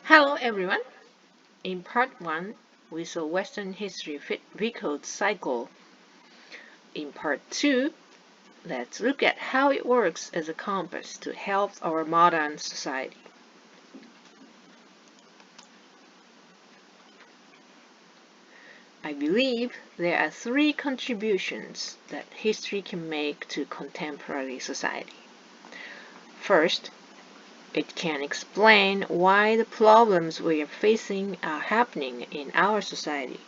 Hello everyone! In part 1, we saw Western history fit Vico's cycle. In part 2, let's look at how it works as a compass to help our modern society. I believe there are 3 contributions that history can make to contemporary society. First, it can explain why the problems we are facing are happening in our society.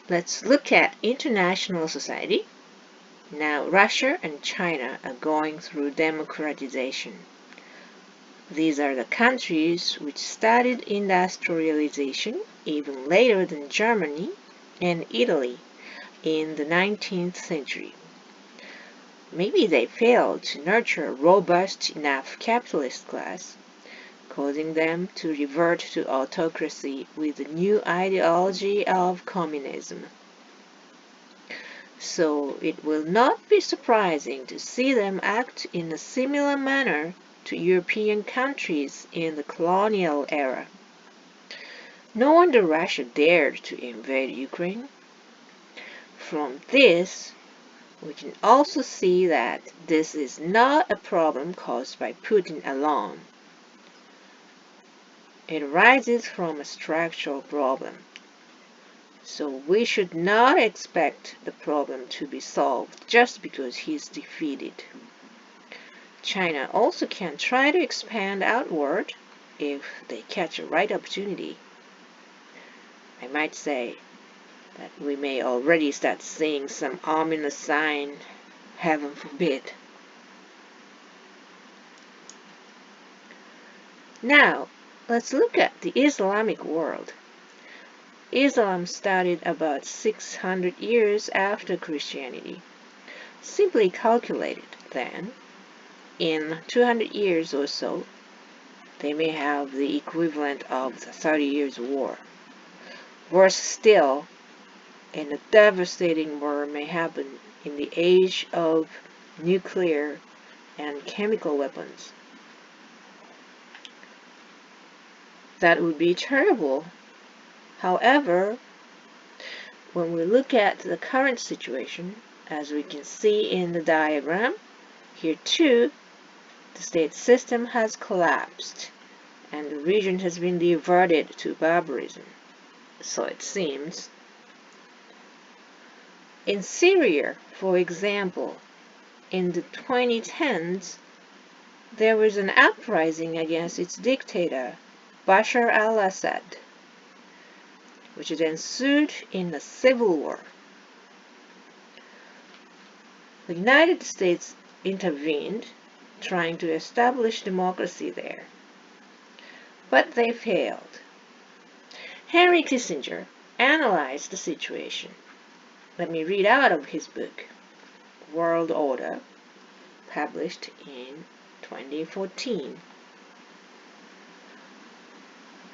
Let's look at international society. Now Russia and China are going through democratization. These are the countries which started industrialization even later than Germany and Italy in the 19th century. Maybe they failed to nurture a robust enough capitalist class, causing them to revert to autocracy with the new ideology of communism. So it will not be surprising to see them act in a similar manner to European countries in the colonial era. No wonder Russia dared to invade Ukraine. From this, we can also see that this is not a problem caused by Putin alone. It arises from a structural problem. So we should not expect the problem to be solved just because he is defeated. China also can try to expand outward if they catch a right opportunity. I might say that we may already start seeing some ominous sign, heaven forbid. Now, let's look at the Islamic world. Islam started about 600 years after Christianity. Simply calculated, then, in 200 years or so, they may have the equivalent of the 30 Years' War. Worse still, a devastating war may happen in the age of nuclear and chemical weapons. That would be terrible. However, when we look at the current situation, as we can see in the diagram, here too, the state system has collapsed and the region has been diverted to barbarism. So it seems. In Syria, for example, in the 2010s, there was an uprising against its dictator, Bashar al-Assad, which then ensued in a civil war. The United States intervened, trying to establish democracy there. But they failed. Henry Kissinger analyzed the situation. Let me read out of his book, World Order, published in 2014.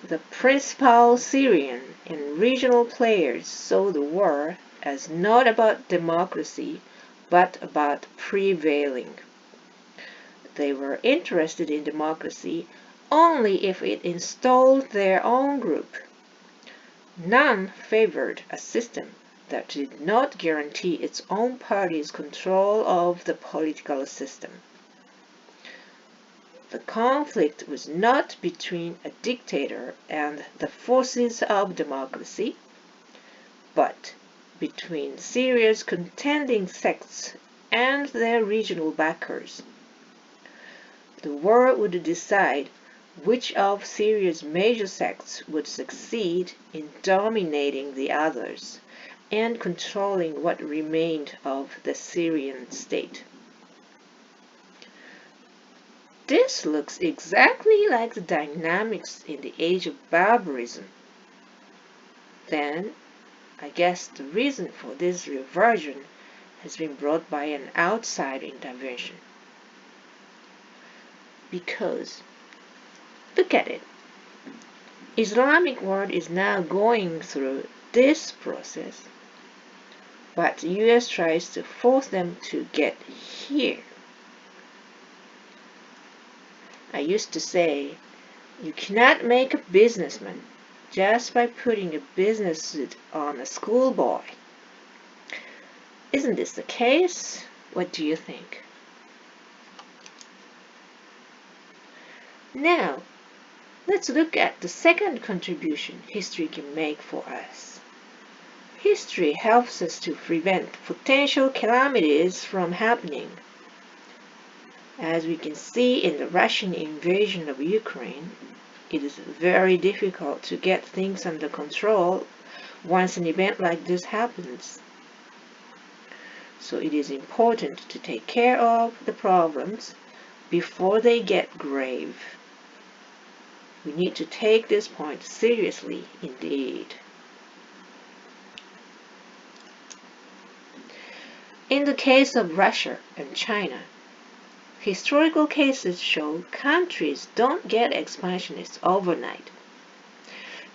The principal Syrian and regional players saw the war as not about democracy, but about prevailing. They were interested in democracy only if it installed their own group. None favored a system that did not guarantee its own party's control of the political system. The conflict was not between a dictator and the forces of democracy, but between Syria's contending sects and their regional backers. The war would decide which of Syria's major sects would succeed in dominating the others and controlling what remained of the Syrian state. This looks exactly like the dynamics in the age of barbarism. Then, I guess the reason for this reversion has been brought by an outside intervention. Because, look at it, Islamic world is now going through this process, but the US tries to force them to get here. I used to say, you cannot make a businessman just by putting a business suit on a schoolboy. Isn't this the case? What do you think? Now, let's look at the second contribution history can make for us. History helps us to prevent potential calamities from happening. As we can see in the Russian invasion of Ukraine, it is very difficult to get things under control once an event like this happens. So it is important to take care of the problems before they get grave. We need to take this point seriously indeed. In the case of Russia and China, historical cases show countries don't get expansionist overnight.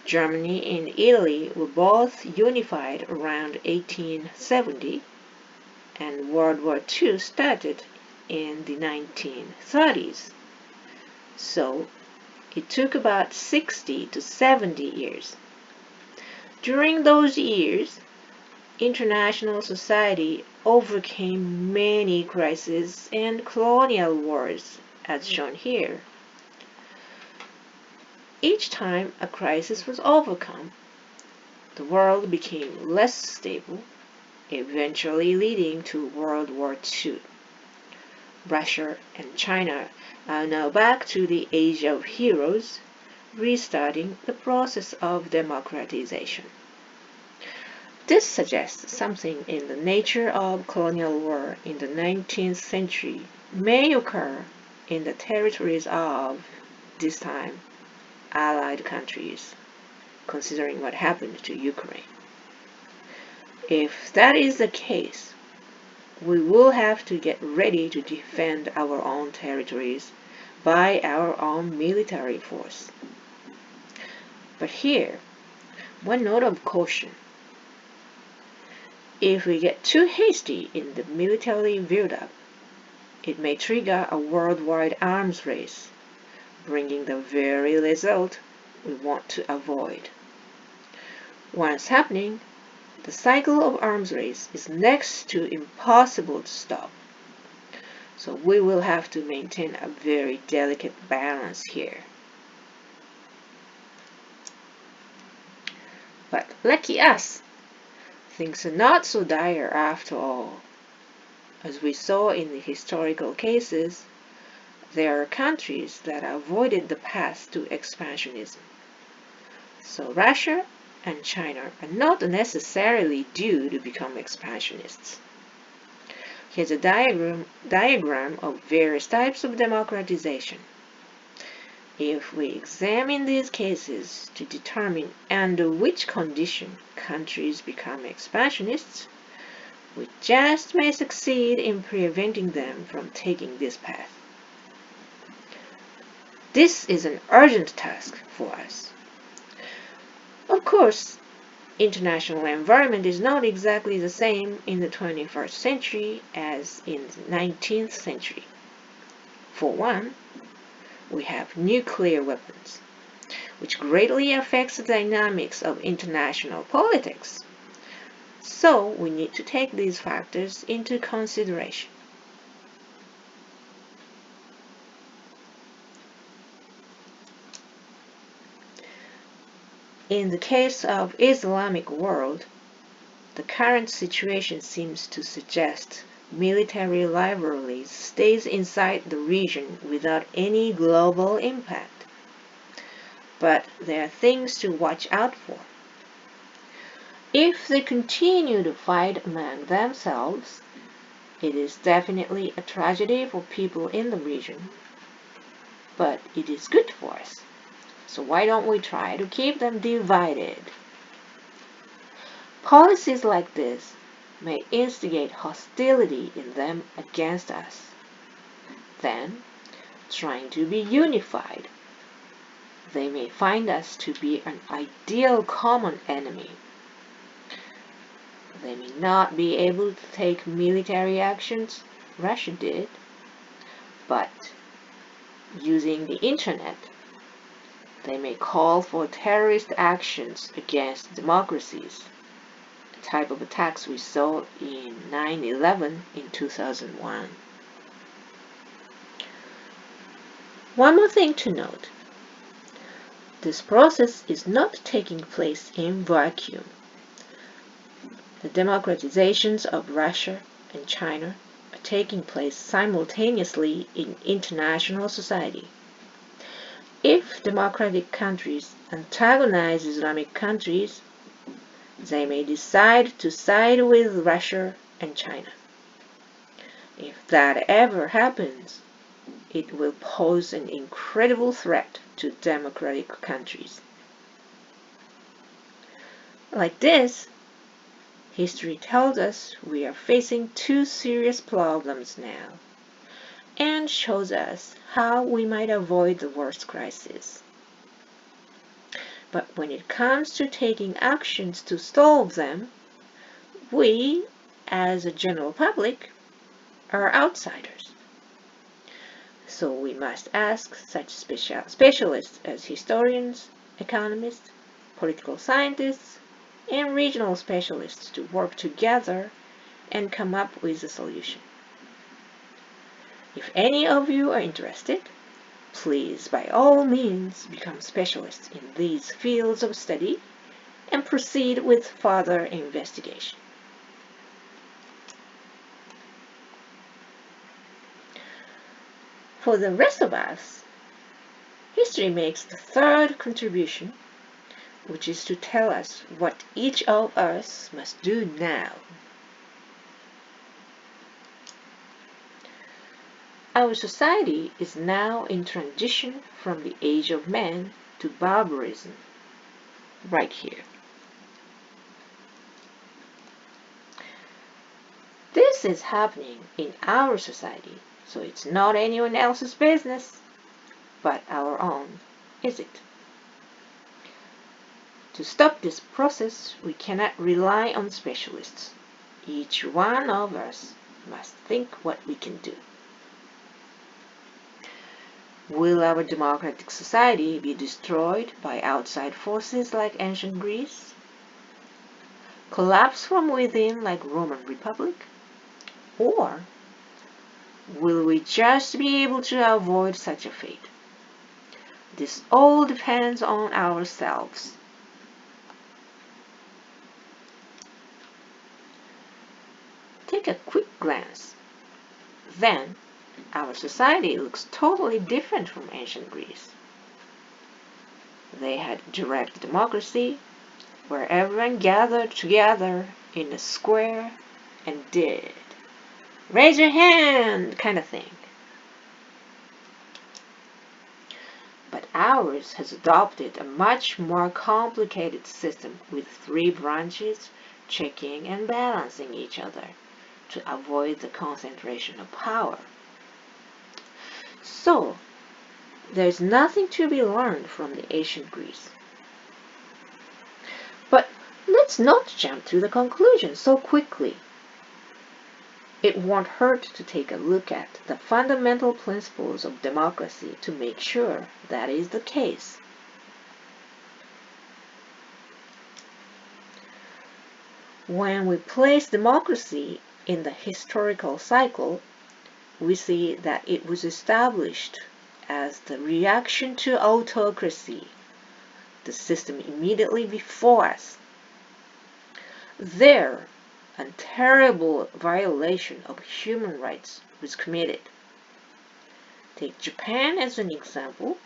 Germany and Italy were both unified around 1870, and World War II started in the 1930s. So it took about 60 to 70 years. During those years, international society overcame many crises and colonial wars, as shown here. Each time a crisis was overcome, the world became less stable, eventually leading to World War II. Russia and China are now back to the age of heroes, restarting the process of democratization. This suggests something in the nature of colonial war in the 19th century may occur in the territories of, this time, Allied countries, considering what happened to Ukraine. If that is the case, we will have to get ready to defend our own territories by our own military force. But here, one note of caution. If we get too hasty in the military build-up, it may trigger a worldwide arms race, bringing the very result we want to avoid. Once happening, the cycle of arms race is next to impossible to stop. So we will have to maintain a very delicate balance here. But lucky us, things are not so dire after all. As we saw in the historical cases, there are countries that avoided the path to expansionism. So Russia and China are not necessarily due to become expansionists. Here's a diagram of various types of democratization. If we examine these cases to determine under which condition countries become expansionists, we just may succeed in preventing them from taking this path. This is an urgent task for us. Of course, international environment is not exactly the same in the 21st century as in the 19th century. For one, we have nuclear weapons, which greatly affects the dynamics of international politics. So we need to take these factors into consideration. In the case of Islamic world, the current situation seems to suggest military rivalry stays inside the region without any global impact. But there are things to watch out for. If they continue to fight among themselves, it is definitely a tragedy for people in the region, but it is good for us. So why don't we try to keep them divided? Policies like this may instigate hostility in them against us. Then, trying to be unified, they may find us to be an ideal common enemy. They may not be able to take military actions Russia did, but using the internet. They may call for terrorist actions against democracies, a type of attacks we saw in 9/11 in 2001. One more thing to note. This process is not taking place in vacuum. The democratizations of Russia and China are taking place simultaneously in international society. If democratic countries antagonize Islamic countries, they may decide to side with Russia and China. If that ever happens, it will pose an incredible threat to democratic countries. Like this, history tells us we are facing two serious problems now, and shows us how we might avoid the worst crisis. But when it comes to taking actions to solve them, we, as a general public, are outsiders. So we must ask such specialists as historians, economists, political scientists, and regional specialists to work together and come up with a solution. If any of you are interested, please by all means become specialists in these fields of study and proceed with further investigation. For the rest of us, history makes the third contribution, which is to tell us what each of us must do now. Our society is now in transition from the age of man to barbarism, right here. This is happening in our society, so it's not anyone else's business, but our own, is it? To stop this process, we cannot rely on specialists. Each one of us must think what we can do. Will our democratic society be destroyed by outside forces like ancient Greece? Collapse from within like Roman Republic? Or will we just be able to avoid such a fate? This all depends on ourselves. Take a quick glance. Then, our society looks totally different from ancient Greece. They had direct democracy, where everyone gathered together in a square and did raise your hand kind of thing. But ours has adopted a much more complicated system with 3 branches checking and balancing each other to avoid the concentration of power. So, there's nothing to be learned from the ancient Greece. But let's not jump to the conclusion so quickly. It won't hurt to take a look at the fundamental principles of democracy to make sure that is the case. When we place democracy in the historical cycle, we see that it was established as the reaction to autocracy, the system immediately before us. There, a terrible violation of human rights was committed. Take Japan as an example.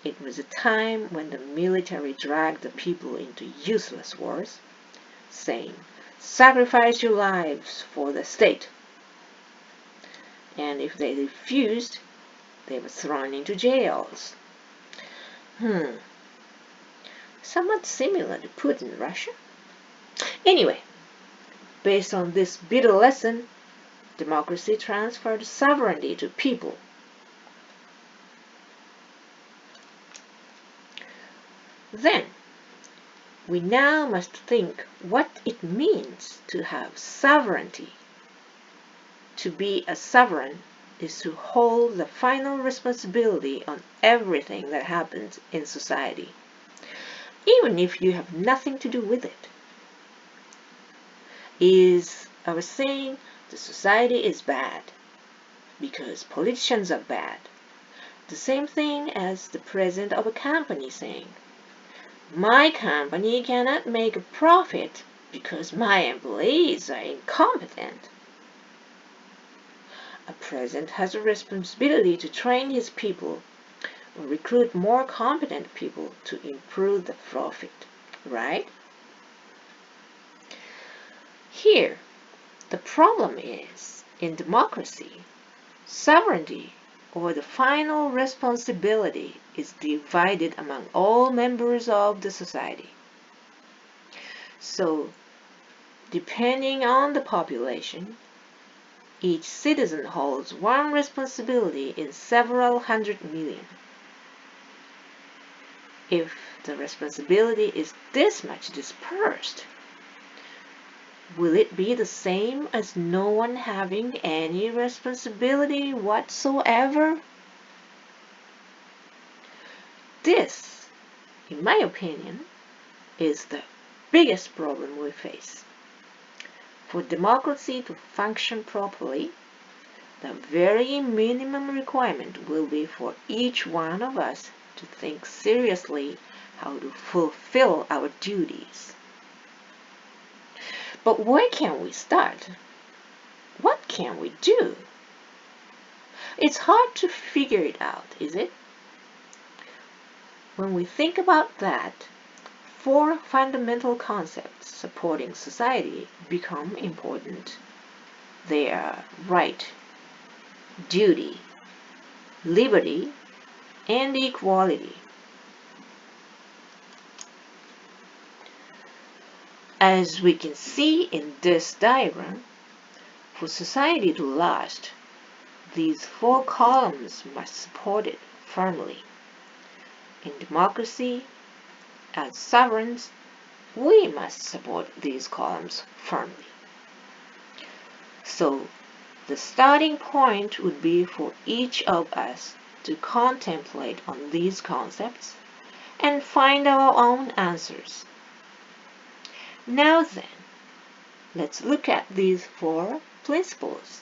It was a time when the military dragged the people into useless wars, saying, "Sacrifice your lives for the state." And if they refused, they were thrown into jails. Somewhat similar to Putin, Russia. Anyway, based on this bitter lesson, democracy transferred sovereignty to people. Then, we now must think what it means to have sovereignty. To be a sovereign is to hold the final responsibility on everything that happens in society, even if you have nothing to do with it. Is our saying the society is bad because politicians are bad the same thing as the president of a company saying, my company cannot make a profit because my employees are incompetent? A president has a responsibility to train his people or recruit more competent people to improve the profit, right? Here, the problem is, in democracy, sovereignty or the final responsibility is divided among all members of the society. So, depending on the population, each citizen holds one responsibility in several hundred million. If the responsibility is this much dispersed, will it be the same as no one having any responsibility whatsoever? This, in my opinion, is the biggest problem we face. For democracy to function properly, the very minimum requirement will be for each one of us to think seriously how to fulfill our duties. But where can we start? What can we do? It's hard to figure it out, is it? When we think about that, 4 fundamental concepts supporting society become important. They are right, duty, liberty, and equality. As we can see in this diagram, for society to last, these 4 columns must support it firmly. In democracy, as sovereigns, we must support these columns firmly. So, the starting point would be for each of us to contemplate on these concepts and find our own answers. Now then, let's look at these 4 principles.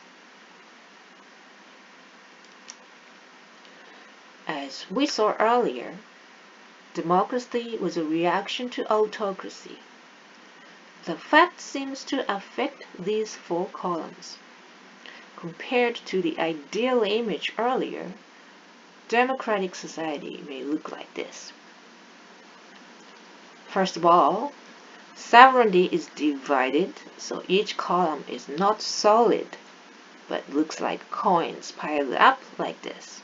As we saw earlier, democracy was a reaction to autocracy. The fact seems to affect these 4 columns. Compared to the ideal image earlier, democratic society may look like this. First of all, sovereignty is divided, so each column is not solid, but looks like coins piled up like this.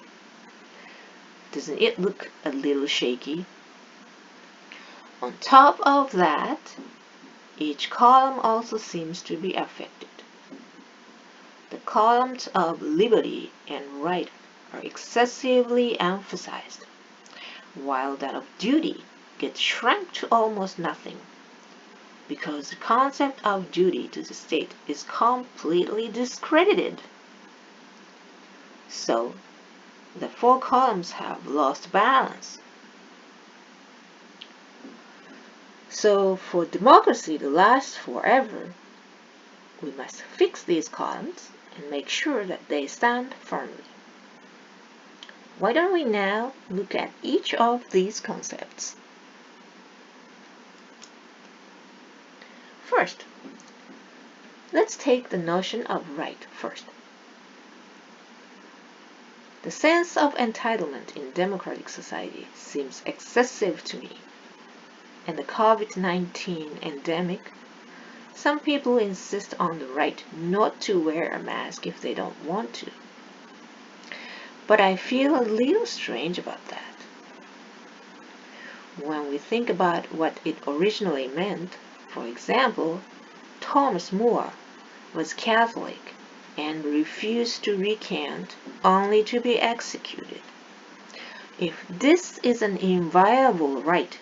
Doesn't it look a little shaky? On top of that, each column also seems to be affected. The columns of liberty and right are excessively emphasized, while that of duty gets shrunk to almost nothing, because the concept of duty to the state is completely discredited. So, the 4 columns have lost balance. So, for democracy to last forever, we must fix these columns and make sure that they stand firmly. Why don't we now look at each of these concepts? First, let's take the notion of right first. The sense of entitlement in democratic society seems excessive to me. In the COVID-19 endemic, some people insist on the right not to wear a mask if they don't want to. But I feel a little strange about that. When we think about what it originally meant, for example, Thomas More was Catholic and refused to recant only to be executed. If this is an inviolable right,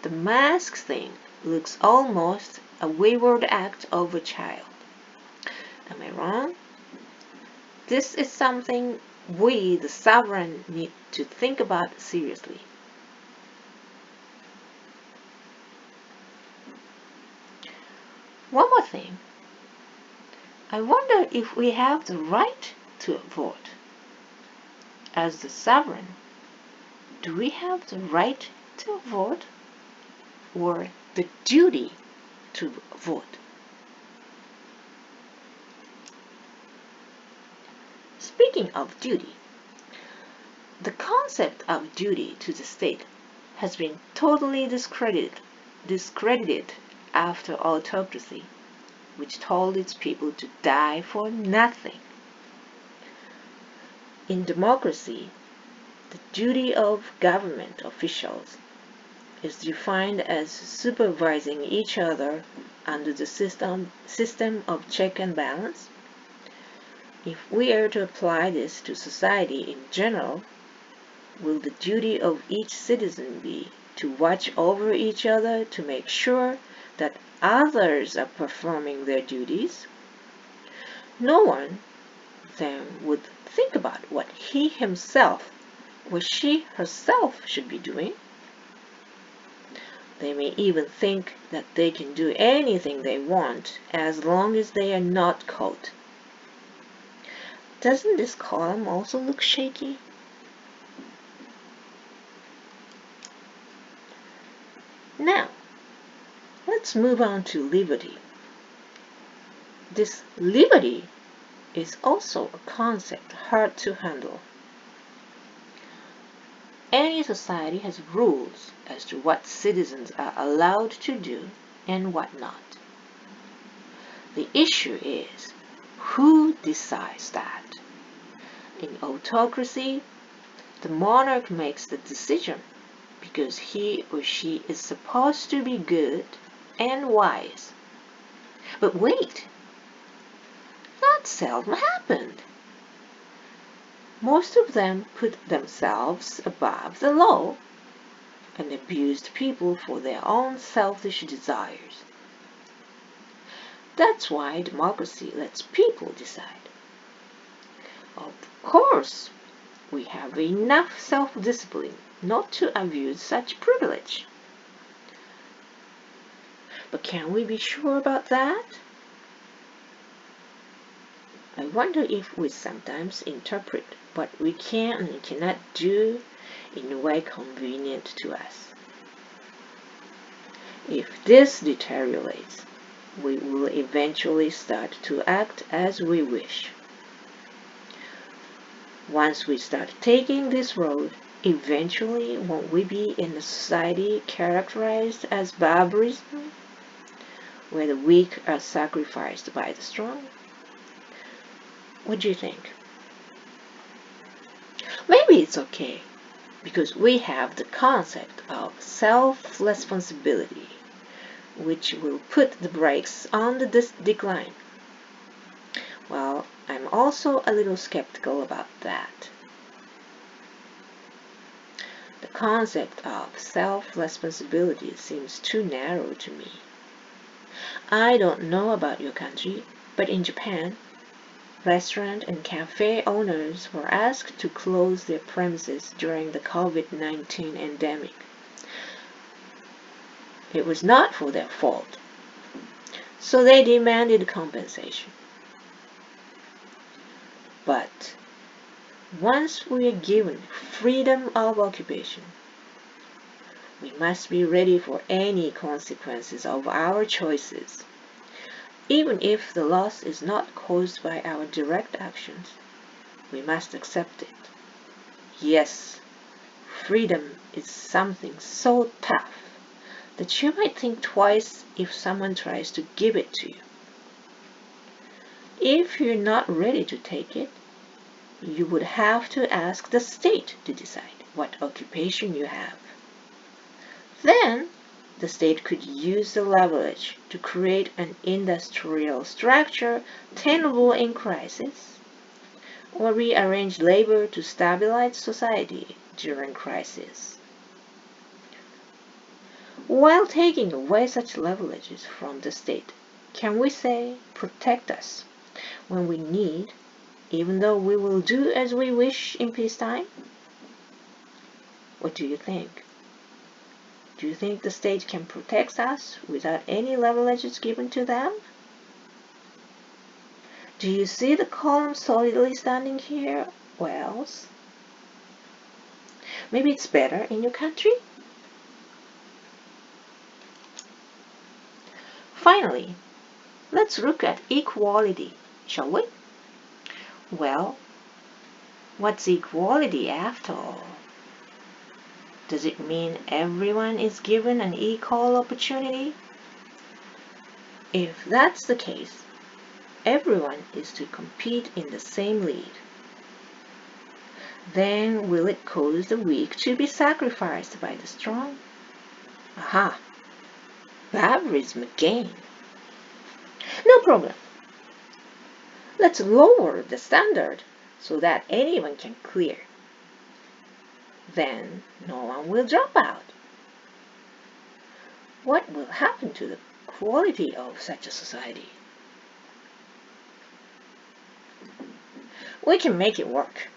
the mask thing looks almost a wayward act of a child. Am I wrong? This is something we, the sovereign, need to think about seriously. One more thing. I wonder if we have the right to vote. As the sovereign, do we have the right to vote or the duty to vote? Speaking of duty, the concept of duty to the state has been totally discredited after autocracy, which told its people to die for nothing. In democracy, the duty of government officials is defined as supervising each other under the system of check and balance. If we are to apply this to society in general, will the duty of each citizen be to watch over each other to make sure that others are performing their duties? No one then would think about what he himself or she herself should be doing. They may even think that they can do anything they want as long as they are not caught. Doesn't this column also look shaky? Now, let's move on to liberty. This liberty is also a concept hard to handle. Any society has rules as to what citizens are allowed to do and what not. The issue is, who decides that? In autocracy, the monarch makes the decision because he or she is supposed to be good and wise. But wait, that seldom happened. Most of them put themselves above the law and abused people for their own selfish desires. That's why democracy lets people decide. Of course, we have enough self-discipline not to abuse such privilege. But can we be sure about that? I wonder if we sometimes interpret what we can and cannot do in a way convenient to us. If this deteriorates, we will eventually start to act as we wish. Once we start taking this road, eventually won't we be in a society characterized as barbarism, where the weak are sacrificed by the strong? What do you think? Maybe it's okay, because we have the concept of self-responsibility, which will put the brakes on the decline. Well, I'm also a little skeptical about that. The concept of self-responsibility seems too narrow to me. I don't know about your country, but in Japan, restaurant and cafe owners were asked to close their premises during the COVID-19 endemic. It was not for their fault, so they demanded compensation. But once we are given freedom of occupation, we must be ready for any consequences of our choices. Even if the loss is not caused by our direct actions, we must accept it. Yes, freedom is something so tough that you might think twice if someone tries to give it to you. If you're not ready to take it, you would have to ask the state to decide what occupation you have. Then, the state could use the leverage to create an industrial structure tenable in crisis, or rearrange labor to stabilize society during crisis. While taking away such leverages from the state, can we say, protect us when we need, even though we will do as we wish in peacetime? What do you think? Do you think the state can protect us without any leverages given to them? Do you see the column solidly standing here? Or else? Maybe it's better in your country? Finally, let's look at equality, shall we? Well, what's equality after all? Does it mean everyone is given an equal opportunity? If that's the case, everyone is to compete in the same league. Then will it cause the weak to be sacrificed by the strong? Aha! Barbarism again. No problem. Let's lower the standard so that anyone can clear. Then no one will drop out. What will happen to the quality of such a society? We can make it work.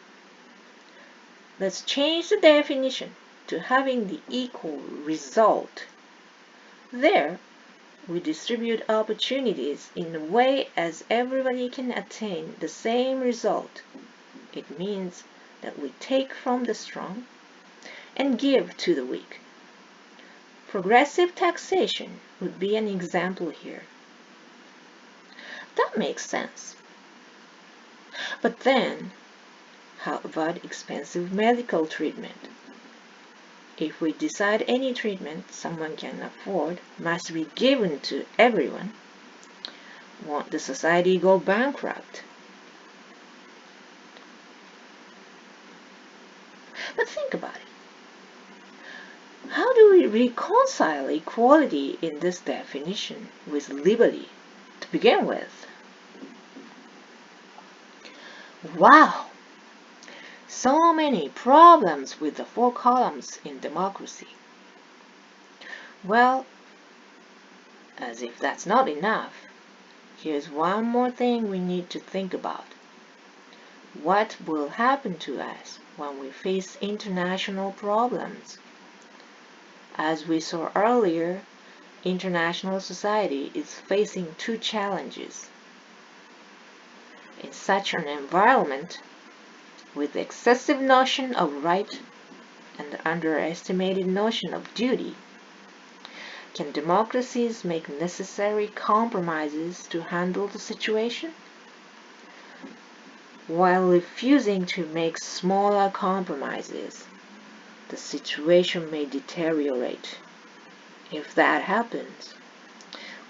Let's change the definition to having the equal result. There, we distribute opportunities in a way as everybody can attain the same result. It means that we take from the strong and give to the weak. Progressive taxation would be an example here. That makes sense. But then, how about expensive medical treatment? If we decide any treatment someone can afford must be given to everyone, won't the society go bankrupt? But think about it. How do we reconcile equality in this definition with liberty to begin with? Wow! So many problems with the 4 columns in democracy. Well, as if that's not enough, here's one more thing we need to think about. What will happen to us when we face international problems? As we saw earlier, international society is facing 2 challenges. In such an environment, with the excessive notion of right and the underestimated notion of duty, can democracies make necessary compromises to handle the situation? While refusing to make smaller compromises, the situation may deteriorate. If that happens,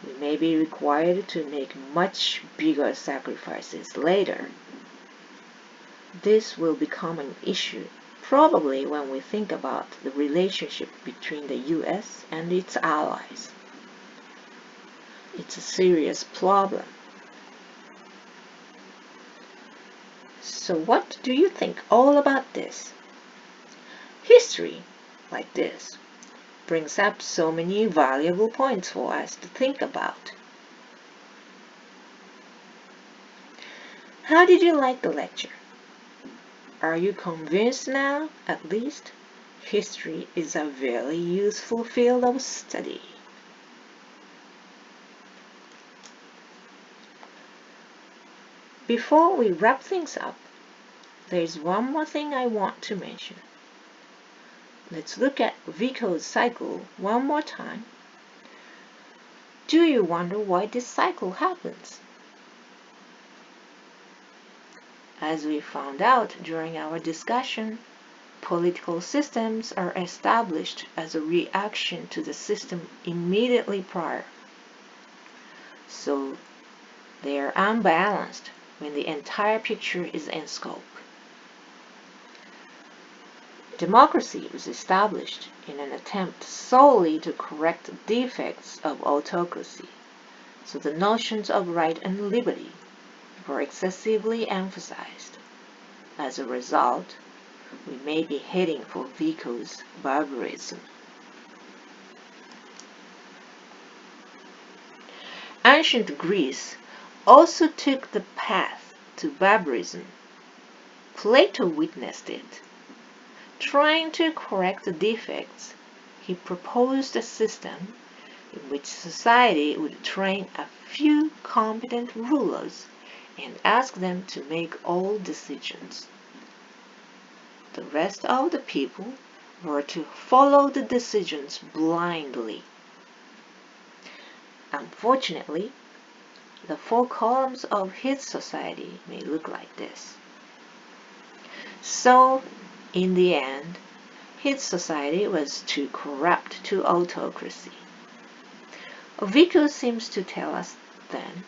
we may be required to make much bigger sacrifices later. This will become an issue probably when we think about the relationship between the US and its allies. It's a serious problem. So what do you think all about this? History, like this, brings up so many valuable points for us to think about. How did you like the lecture? Are you convinced now, at least, history is a very useful field of study? Before we wrap things up, there's one more thing I want to mention. Let's look at Vico's cycle one more time. Do you wonder why this cycle happens? As we found out during our discussion, political systems are established as a reaction to the system immediately prior. So they are unbalanced when the entire picture is in scope. Democracy was established in an attempt solely to correct defects of autocracy, so the notions of right and liberty were excessively emphasized. As a result, we may be heading for Vico's barbarism. Ancient Greece also took the path to barbarism. Plato witnessed it. Trying to correct the defects, he proposed a system in which society would train a few competent rulers and ask them to make all decisions. The rest of the people were to follow the decisions blindly. Unfortunately, the 4 columns of his society may look like this. So, in the end, his society was too corrupt to autocracy. Vico seems to tell us then,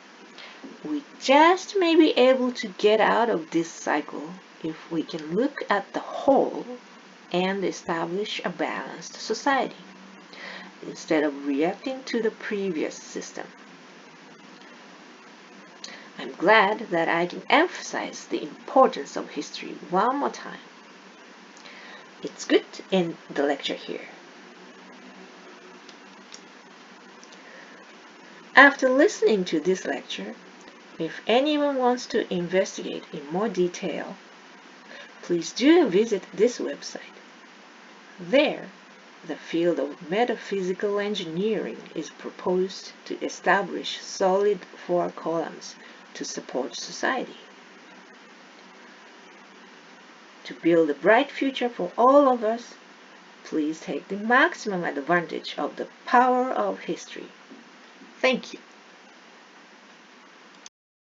we just may be able to get out of this cycle if we can look at the whole and establish a balanced society, instead of reacting to the previous system. I'm glad that I can emphasize the importance of history one more time. It's good to end the lecture here. After listening to this lecture, if anyone wants to investigate in more detail, please do visit this website. There, the field of metaphysical engineering is proposed to establish solid 4 columns to support society. To build a bright future for all of us, please take the maximum advantage of the power of history. Thank you.